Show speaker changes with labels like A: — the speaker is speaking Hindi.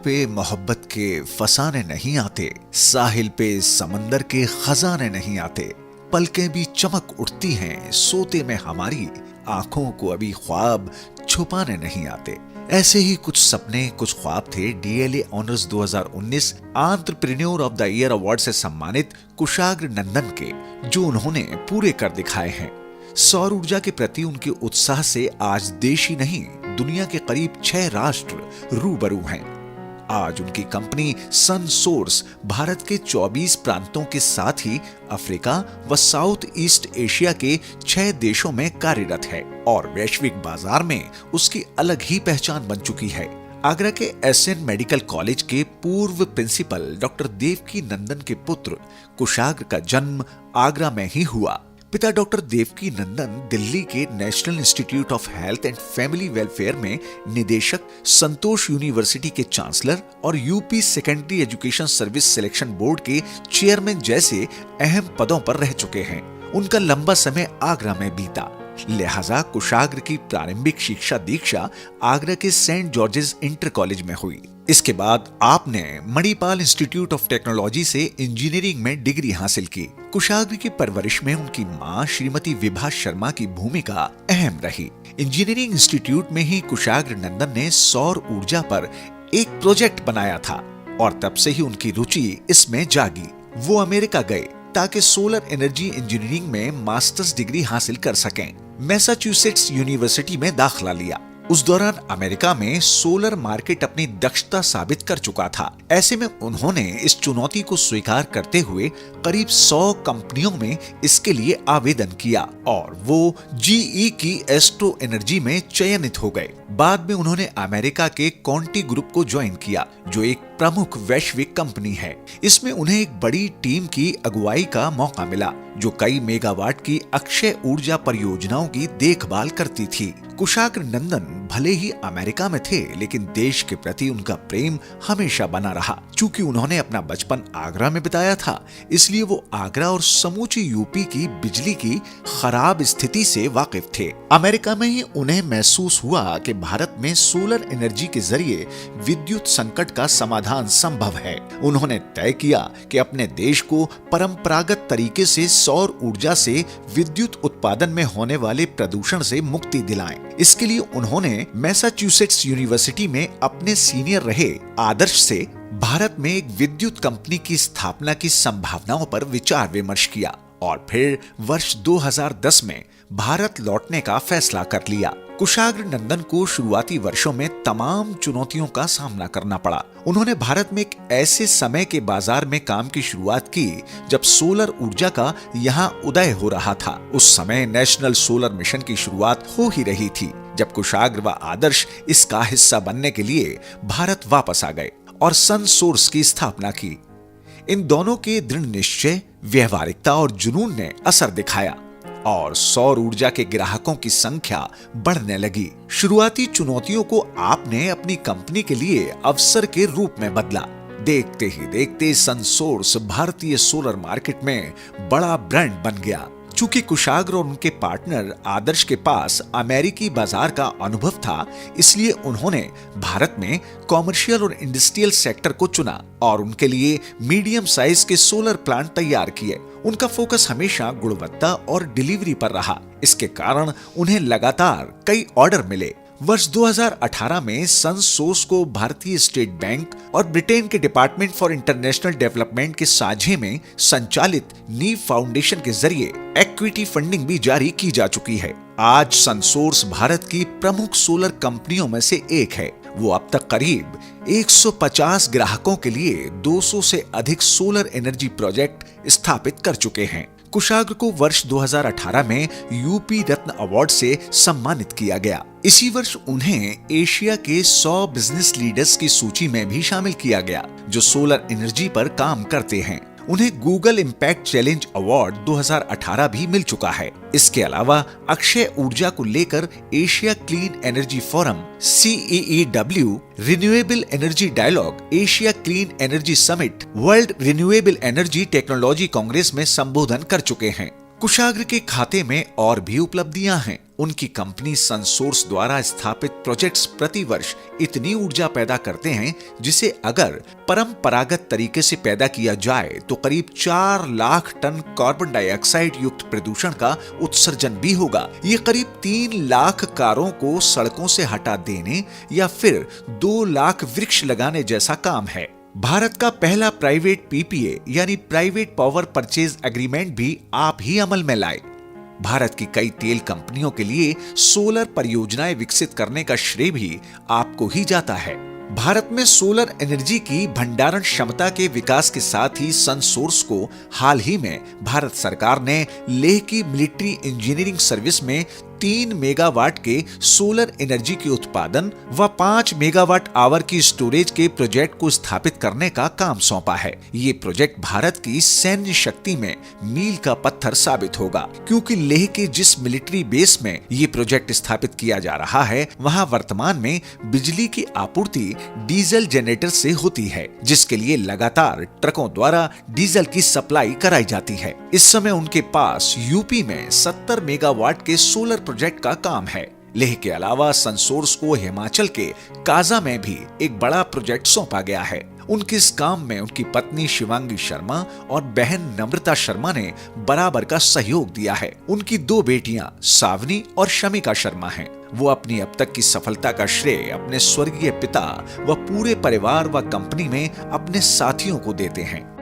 A: पे मोहब्बत के फसाने नहीं आते, साहिल पे समंदर के खजाने नहीं आते, पलकें भी चमक उठती हैं सोते में हमारी, आंखों को अभी ख्वाब छुपाने नहीं आते। ऐसे ही कुछ सपने, कुछ ख्वाब थे DLA honours 2019 entrepreneur of the year award से सम्मानित कुशाग्र नंदन के, जो उन्होंने पूरे कर दिखाए हैं। सौर ऊर्जा के प्रति उनके उत्साह से आज देश ही नहीं, दुनिया के करीब 6 राष्ट्र रूबरू हैं। आज उनकी कंपनी सन सोर्स भारत के 24 प्रांतों के साथ ही अफ्रीका व साउथ ईस्ट एशिया के 6 देशों में कार्यरत है और वैश्विक बाजार में उसकी अलग ही पहचान बन चुकी है। आगरा के एसएन मेडिकल कॉलेज के पूर्व प्रिंसिपल डॉक्टर देवकी नंदन के पुत्र कुशाग्र का जन्म आगरा में ही हुआ। पिता डॉक्टर देवकी नंदन दिल्ली के national institute of health and family welfare में निदेशक, संतोष यूनिवर्सिटी के चांसलर और UP secondary education service selection board के चेयरमैन जैसे अहम पदों पर रह चुके हैं। उनका लंबा समय आगरा में बीता, लिहाजा कुशाग्र की प्रारंभिक शिक्षा दीक्षा आगरा के सेंट जॉर्जेस इंटर कॉलेज में हुई। इसके बाद आपने मणिपाल इंस्टीट्यूट ऑफ टेक्नोलॉजी से इंजीनियरिंग में डिग्री हासिल की। कुशाग्र की परवरिश में उनकी मां श्रीमती विभा शर्मा की भूमिका अहम रही। इंजीनियरिंग इंस्टीट्यूट में ही कुशाग्र नंदन ने सौर ऊर्जा पर एक प्रोजेक्ट बनाया था और तब से ही उनकी रुचि इसमें जागी। वो अमेरिका गए ताकि सोलर एनर्जी इंजीनियरिंग में मास्टर्स डिग्री हासिल कर सकें। मैसाचुसेट्स यूनिवर्सिटी में दाखिला लिया। उस दौरान अमेरिका में सोलर मार्केट अपनी दक्षता साबित कर चुका था। ऐसे में उन्होंने इस चुनौती को स्वीकार करते हुए करीब 100 कंपनियों में इसके लिए आवेदन किया और वो जीई की एस्ट्रो एनर्जी में चयनित हो गए। बाद में उन्होंने अमेरिका के कॉन्टी ग्रुप को ज्वाइन किया, जो एक प्रमुख वैश्विक कंपनी है। इसमें उन्हें एक बड़ी टीम की अगुवाई का मौका मिला, जो कई मेगावाट की अक्षय ऊर्जा परियोजनाओं की देखभाल करती थी। कुशाग्र नंदन भले ही अमेरिका में थे, लेकिन देश के प्रति उनका प्रेम हमेशा बना रहा। चूंकि उन्होंने अपना बचपन आगरा में बिताया था, इसलिए वो आगरा और समूची यूपी की बिजली की खराब स्थिति से वाकिफ थे। अमेरिका में ही उन्हें महसूस हुआ कि भारत में सोलर एनर्जी के जरिए विद्युत संकट का समाधान संभव है। उन्होंने तय किया कि अपने देश को परंपरागत तरीके से सौर ऊर्जा से विद्युत उत्पादन में होने वाले प्रदूषण से मुक्ति दिलाएं। इसके लिए उन्होंने मैसाचुसेट्स यूनिवर्सिटी में अपने सीनियर रहे आदर्श से भारत में एक विद्युत कंपनी की स्थापना की संभावनाओं पर विचार विमर्श किया और फिर वर्ष 2010 में भारत लौटने का फैसला कर लिया। कुशाग्र नंदन को शुरुआती वर्षों में तमाम चुनौतियों का सामना करना पड़ा। उन्होंने भारत में एक ऐसे समय के बाजार में काम की शुरुआत की जब सोलर ऊर्जा का यहाँ उदय हो रहा था। उस समय नेशनल सोलर मिशन की शुरुआत हो ही रही थी, जब कुशाग्र व आदर्श इसका हिस्सा बनने के लिए भारत वापस आ गए और सन सोर्स की स्थापना की। इन दोनों के दृढ़ निश्चय, व्यवहारिकता और जुनून ने असर दिखाया और सौर ऊर्जा के ग्राहकों की संख्या बढ़ने लगी। शुरुआती चुनौतियों को आपने अपनी कंपनी के लिए अवसर के रूप में बदला। देखते ही देखते सन सोर्स भारतीय सोलर मार्केट में बड़ा ब्रांड बन गया। चूंकि कुशाग्र और उनके पार्टनर आदर्श के पास अमेरिकी बाजार का अनुभव था, इसलिए उन्होंने भारत में कॉमर्शियल और इंडस्ट्रियल सेक्टर को चुना और उनके लिए मीडियम साइज के सोलर प्लांट तैयार किए। उनका फोकस हमेशा गुणवत्ता और डिलीवरी पर रहा। इसके कारण उन्हें लगातार कई ऑर्डर मिले। वर्ष 2018 में सन सोर्स को भारतीय स्टेट बैंक और ब्रिटेन के डिपार्टमेंट फॉर इंटरनेशनल डेवलपमेंट के साझे में संचालित नीव फाउंडेशन के जरिए इक्विटी फंडिंग भी जारी की जा चुकी है। आज सन सोर्स भारत की प्रमुख सोलर कंपनियों में से एक है। वो अब तक करीब 150 ग्राहकों के लिए 200 से अधिक सोलर एनर्जी प्रोजेक्ट स्थापित कर चुके हैं। कुशाग्र को वर्ष 2018 में यूपी रत्न अवार्ड से सम्मानित किया गया। इसी वर्ष उन्हें एशिया के 100 बिजनेस लीडर्स की सूची में भी शामिल किया गया जो सोलर एनर्जी पर काम करते हैं। उन्हें गूगल इम्पैक्ट चैलेंज अवार्ड 2018 भी मिल चुका है। इसके अलावा अक्षय ऊर्जा को लेकर Asia clean energy forum CEEW, renewable energy dialogue, Asia clean energy summit, world renewable energy technology congress में संबोधन कर चुके हैं। कुशाग्र के खाते में और भी उपलब्धियां हैं। उनकी कंपनी सनसोर्स द्वारा स्थापित प्रोजेक्ट्स प्रतिवर्ष इतनी ऊर्जा पैदा करते हैं जिसे अगर परंपरागत तरीके से पैदा किया जाए तो करीब 4 लाख टन कार्बन डाइऑक्साइड युक्त प्रदूषण का उत्सर्जन भी होगा। ये करीब 3 लाख कारों को सड़कों से हटा देने या फिर 2 लाख वृक्ष लगाने जैसा काम है। भारत का पहला प्राइवेट पीपीए यानी प्राइवेट पावर परचेज एग्रीमेंट भी आप ही अमल में लाए। भारत की कई तेल कंपनियों के लिए सोलर परियोजनाएं विकसित करने का श्रेय भी आपको ही जाता है। भारत में सोलर एनर्जी की भंडारण क्षमता के विकास के साथ ही सनसोर्स को हाल ही में भारत सरकार ने लेह की मिलिट्री इंजीनियरिंग सर्विस में 3 मेगावाट के सोलर एनर्जी के उत्पादन व 5 मेगावाट आवर की स्टोरेज के प्रोजेक्ट को स्थापित करने का काम सौंपा है। ये प्रोजेक्ट भारत की सैन्य शक्ति में मील का पत्थर साबित होगा, क्योंकि लेह के जिस मिलिट्री बेस में ये प्रोजेक्ट स्थापित किया जा रहा है वहां वर्तमान में बिजली की आपूर्ति डीजल जनरेटर से होती है, जिसके लिए लगातार ट्रकों द्वारा डीजल की सप्लाई कराई जाती है। इस समय उनके पास यूपी में 70 मेगावाट के सोलर प्रोजेक्ट का काम है। लेह के अलावा सनसोर्स को हिमाचल के काजा में भी एक बड़ा प्रोजेक्ट सौंपा गया है। उनके इस काम में उनकी पत्नी शिवांगी शर्मा और बहन नम्रता शर्मा ने बराबर का सहयोग दिया है। उनकी 2 बेटियां सावनी और शमिका शर्मा हैं। वो अपनी अब तक की सफलता का श्रेय अपने स्वर्गीय पिता व पूरे परिवार व कंपनी में अपने साथियों को देते हैं।